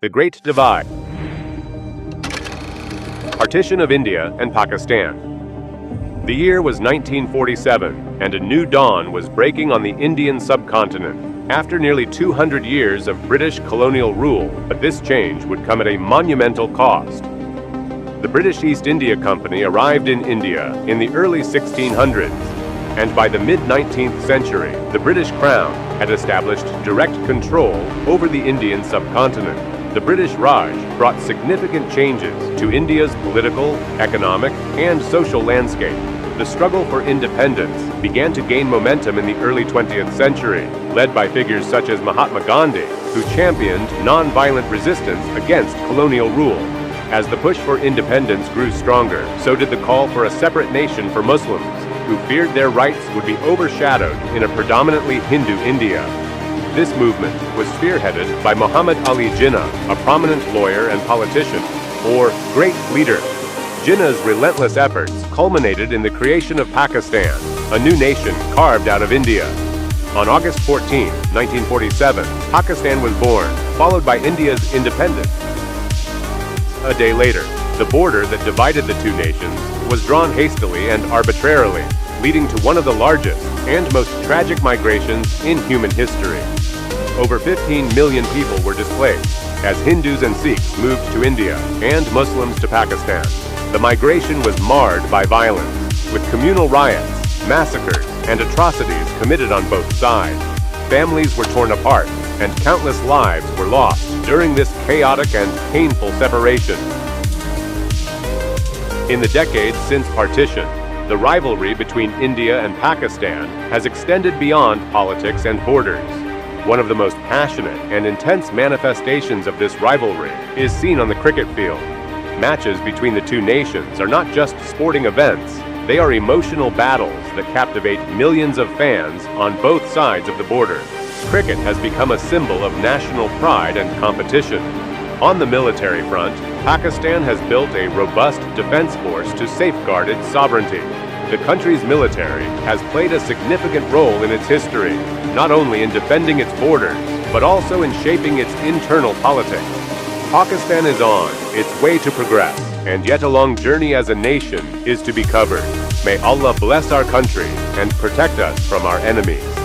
The Great Divide. Partition of India and Pakistan. The year was 1947, and a new dawn was breaking on the Indian subcontinent. After nearly 200 years of British colonial rule, but this change would come at a monumental cost. The British East India Company arrived in India in the early 1600s, and by the mid-19th century, the British Crown had established direct control over the Indian subcontinent. The British Raj brought significant changes to India's political, economic, and social landscape. The struggle for independence began to gain momentum in the early 20th century, led by figures such as Mahatma Gandhi, who championed nonviolent resistance against colonial rule. As the push for independence grew stronger, so did the call for a separate nation for Muslims, who feared their rights would be overshadowed in a predominantly Hindu India. This movement was spearheaded by Muhammad Ali Jinnah, a prominent lawyer and politician, or great leader. Jinnah's relentless efforts culminated in the creation of Pakistan, a new nation carved out of India. On August 14, 1947, Pakistan was born, followed by India's independence. A day later, the border that divided the two nations was drawn hastily and arbitrarily, leading to one of the largest and most tragic migrations in human history. Over 15 million people were displaced as Hindus and Sikhs moved to India and Muslims to Pakistan. The migration was marred by violence, with communal riots, massacres, and atrocities committed on both sides. Families were torn apart, and countless lives were lost during this chaotic and painful separation. In the decades since partition, the rivalry between India and Pakistan has extended beyond politics and borders. One of the most passionate and intense manifestations of this rivalry is seen on the cricket field. Matches between the two nations are not just sporting events, they are emotional battles that captivate millions of fans on both sides of the border. Cricket has become a symbol of national pride and competition. On the military front, Pakistan has built a robust defense force to safeguard its sovereignty. The country's military has played a significant role in its history, not only in defending its borders, but also in shaping its internal politics. Pakistan is on its way to progress, and yet a long journey as a nation is to be covered. May Allah bless our country and protect us from our enemies.